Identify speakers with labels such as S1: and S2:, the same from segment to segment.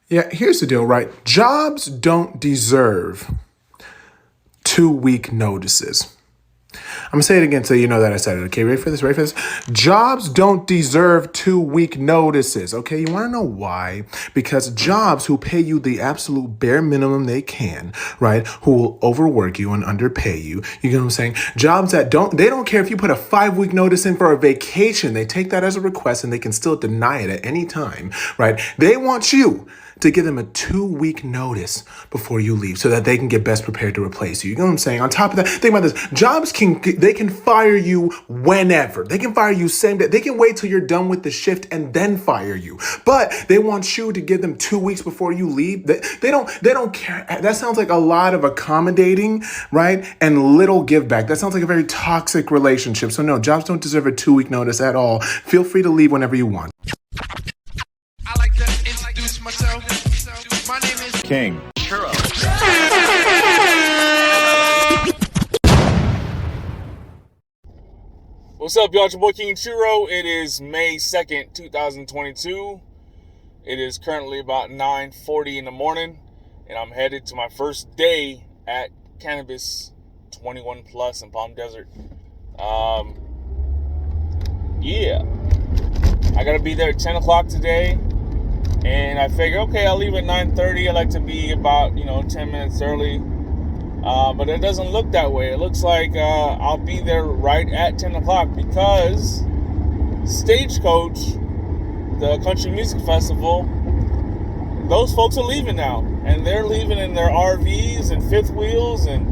S1: Yeah, here's the deal, right? Jobs don't deserve 2-week notices. I'm gonna say it again so you know that I said it. Okay, ready for this? Ready for this? Jobs don't deserve 2-week notices. Okay, you wanna know why? Because jobs who pay you the absolute bare minimum they can, right? Who will overwork you and underpay you. You know what I'm saying? Jobs that they don't care if you put a 5-week notice in for a vacation. They take that as a request and they can still deny it at any time, right? They want you to give them a 2-week notice before you leave so that they can get best prepared to replace you. You know what I'm saying? On top of that, think about this. Jobs they can fire you whenever. They can fire you same day. They can wait till you're done with the shift and then fire you. But they want you to give them 2 weeks before you leave. They don't care. That sounds like a lot of accommodating, right? And little give back. That sounds like a very toxic relationship. So no, jobs don't deserve a 2-week notice at all. Feel free to leave whenever you want.
S2: I like to introduce myself. My name is
S3: King.
S2: Churro.
S4: What's up, y'all? It's your boy King Churro. It is May 2nd, 2022. It is currently about 9:40 in the morning, and I'm headed to my first day at Cannabis 21 Plus in Palm Desert. Yeah. I gotta be there at 10 o'clock today. And I figure, okay, I'll leave at 9:30. I like to be about, 10 minutes early. But it doesn't look that way. It looks like I'll be there right at 10 o'clock because Stagecoach, the country music festival, those folks are leaving now. And they're leaving in their RVs and fifth wheels. And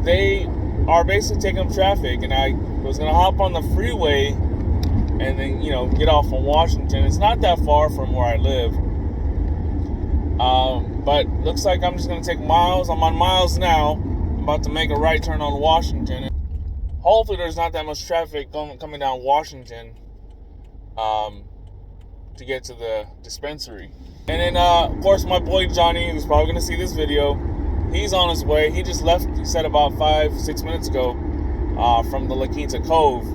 S4: they are basically taking up traffic. And I was going to hop on the freeway and then, get off on Washington. It's not that far from where I live. But looks like I'm just going to take miles. I'm on miles now. I'm about to make a right turn on Washington. Hopefully there's not that much traffic coming down Washington to get to the dispensary. And then, of course, my boy Johnny, who's probably going to see this video, he's on his way. He just left, he said about 5-6 minutes ago, from the La Quinta Cove.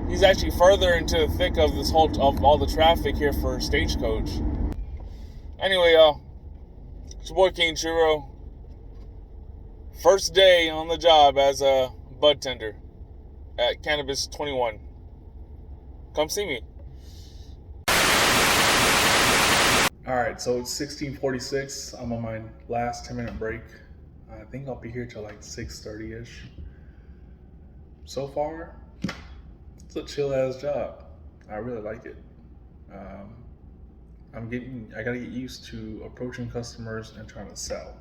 S4: He's actually further into the thick of of all the traffic here for Stagecoach. Anyway, y'all, it's your boy King Churro. First day on the job as a Budtender at Cannabis 21. Come see me.
S5: All right, so it's 16:46. I'm on my last 10-minute break. I think I'll be here till like 6:30-ish. So far, it's a chill-ass job. I really like it. I gotta get used to approaching customers and trying to sell.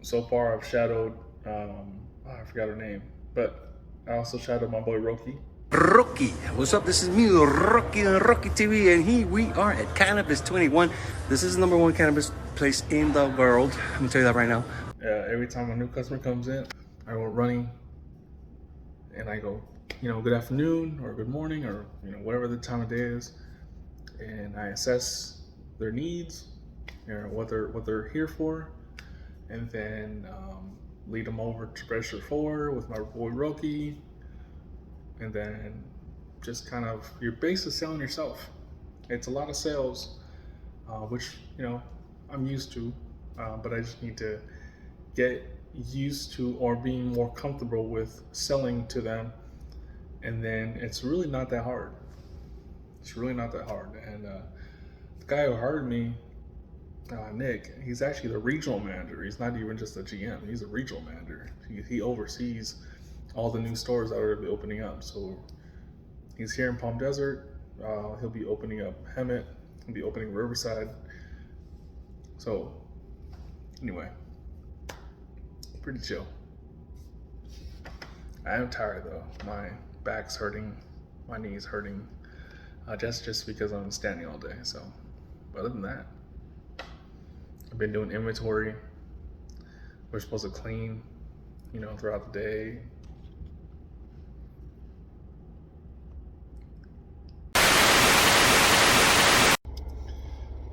S5: So far, I've shadowed, I forgot her name, but I also shadowed my boy Roki.
S6: Rocky, what's up? This is me, Rocky on Rocky TV, and we are at Cannabis 21. This is the #1 cannabis place in the world. Let me tell you that right now.
S5: Every time a new customer comes in, I go running and I go, good afternoon or good morning or, whatever the time of day is. And I assess their needs, what they're here for, and then lead them over to register 4 with my boy Roki, and then just kind of you're basically selling yourself. It's a lot of sales, which I'm used to, but I just need to get used to or being more comfortable with selling to them, and then it's really not that hard. It's really not that hard. And the guy who hired me, Nick, he's actually the regional manager. He's not even just a GM. He's a regional manager. He oversees all the new stores that are opening up. So he's here in Palm Desert. He'll be opening up Hemet. He'll be opening Riverside. So anyway, pretty chill. I am tired though. My back's hurting. My knee's hurting. Just because I'm standing all day. So, other than that, I've been doing inventory. We're supposed to clean, throughout the day.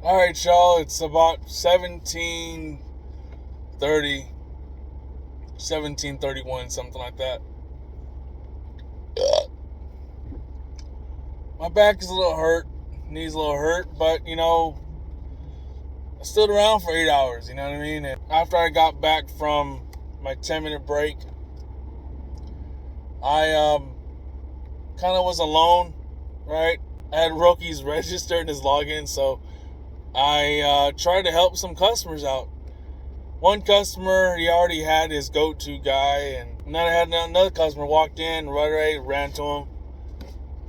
S4: All right, y'all. It's about 17:30, 17:31, something like that. my back is a little hurt, knee's a little hurt, but, you know, I stood around for 8 hours, you know what I mean? And after I got back from my 10-minute break, I kind of was alone, right? I had Roki's registered and his login, so I tried to help some customers out. One customer, he already had his go-to guy, and then I had another customer walked in, right away, ran to him.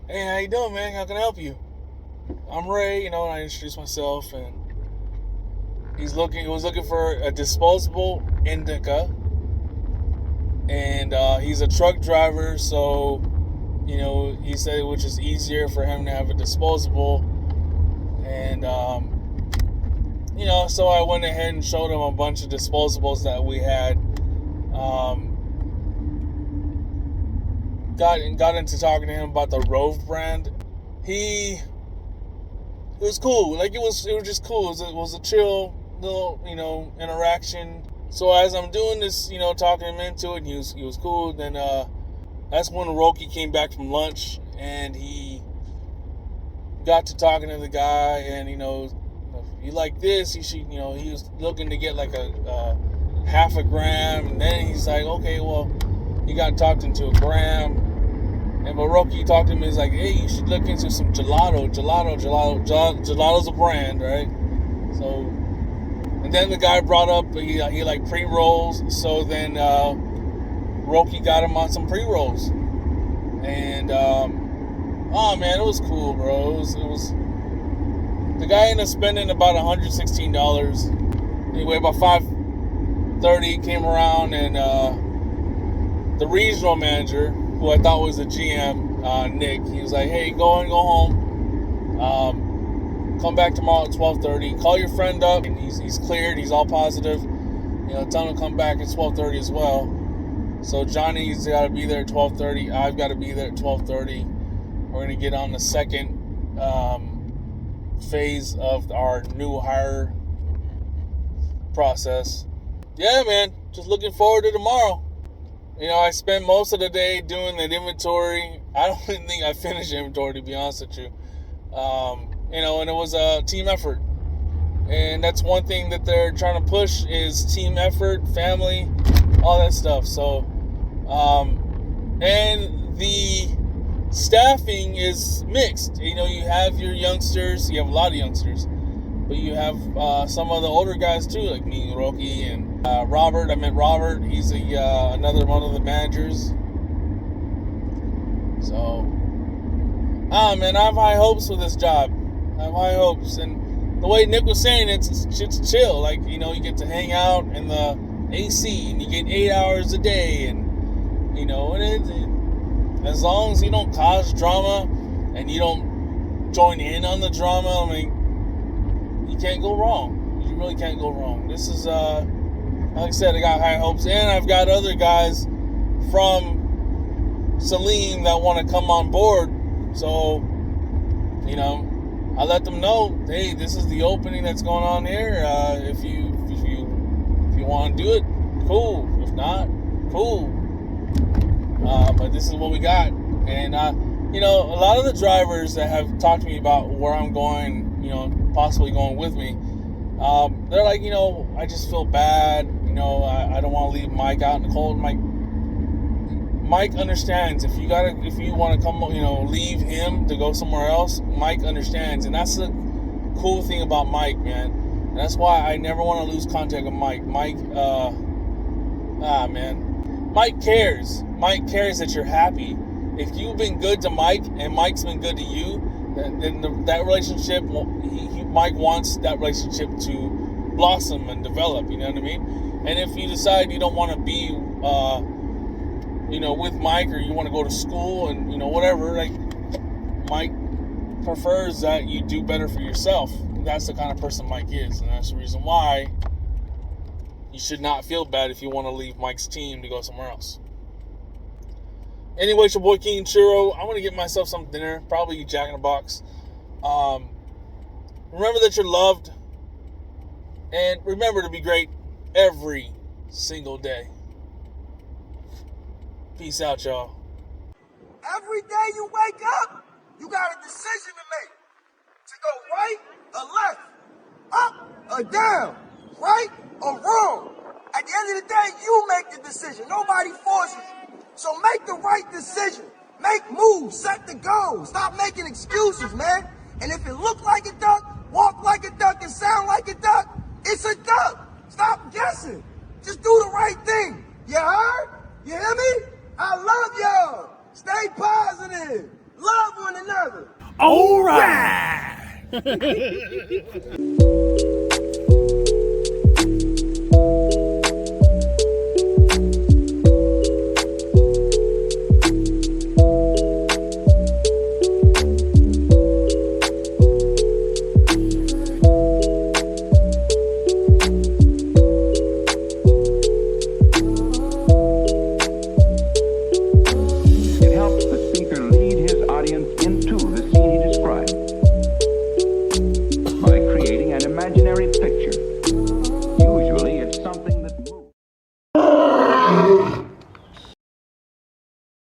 S4: Hey, how you doing, man? How can I help you? I'm Ray, you know, and I introduced myself, and he was looking for a disposable indica, and he's a truck driver, so, you know, he said it was just easier for him to have a disposable, and, you know, so I went ahead and showed him a bunch of disposables that we had. Got into talking to him about the Rove brand. It was cool. Like, it was just cool. It was a chill little, you know, interaction. So as I'm doing this, you know, talking him into it, he was cool. Then that's when Roki came back from lunch, and he got to talking to the guy, and, you know, if you like this, you should, you know, he was looking to get like a half a gram, and then he's like, okay, well, he got talked into a gram, and but Roki talked to him, he's like, hey, you should look into some gelato. Gelato's a brand, right? So, and then the guy brought up, he like pre-rolls, so then Roki got him on some pre-rolls, and oh man, it was cool, bro. It was the guy ended up spending about $116. Anyway, about 5:30 came around, and the regional manager, who I thought was the GM, Nick, he was like, hey, go home. Come back tomorrow at 12:30. Call your friend up, and he's cleared. He's all positive. You know, tell him to come back at 12:30 as well. So Johnny's got to be there at 12:30. I've got to be there at 12:30. We're gonna get on the second phase of our new hire process. Yeah, man, just looking forward to tomorrow. You know, I spent most of the day doing that inventory. I don't even think I finished inventory, to be honest with you. You know, and it was a team effort. And that's one thing that they're trying to push is team effort, family, all that stuff. So, and the staffing is mixed. You know, you have your youngsters, you have a lot of youngsters, but you have some of the older guys too, like me, Roki, and Robert. I met Robert. He's another one of the managers. So, man, I have high hopes for this job. I have high hopes, and the way Nick was saying, it's chill. Like, you know, you get to hang out in the AC, and you get 8 hours a day, and you know, and as long as you don't cause drama and you don't join in on the drama, I mean, you can't go wrong. You really can't go wrong. This is, like I said, I got high hopes, and I've got other guys from Saline that want to come on board. So, you know, I let them know, hey, this is the opening that's going on here. If you want to do it, cool. If not, cool. But this is what we got. And, you know, a lot of the drivers that have talked to me about where I'm going, you know, possibly going with me, they're like, you know, I just feel bad. You know, I don't want to leave Mike out in the cold. Mike understands. If you want to come, you know, leave him to go somewhere else, Mike understands. And that's the cool thing about Mike, man. And that's why I never want to lose contact with Mike. Mike cares. Mike cares that you're happy. If you've been good to Mike and Mike's been good to you, then that relationship, Mike wants that relationship to blossom and develop, you know what I mean? And if you decide you don't want to be, you know, with Mike, or you want to go to school and, you know, whatever, like, Mike prefers that you do better for yourself. And that's the kind of person Mike is, and that's the reason why you should not feel bad if you want to leave Mike's team to go somewhere else. Anyway, it's your boy King Churro. I'm going to get myself some dinner, probably Jack in the Box. Remember that you're loved, and remember to be great every single day. Peace out, y'all.
S3: Every day you wake up, You got a decision to make. To go right or left, up or down, right or wrong. At the end of the day, you make the decision. Nobody forces you. So make the right decision. Make moves, set the goal. Stop making excuses, man. And if it look like a duck, walk like a duck, and sound like a duck, it's a duck. Stop guessing. Just do the right thing. You heard? You hear me? I love y'all. Stay positive. Love one another.
S1: All right.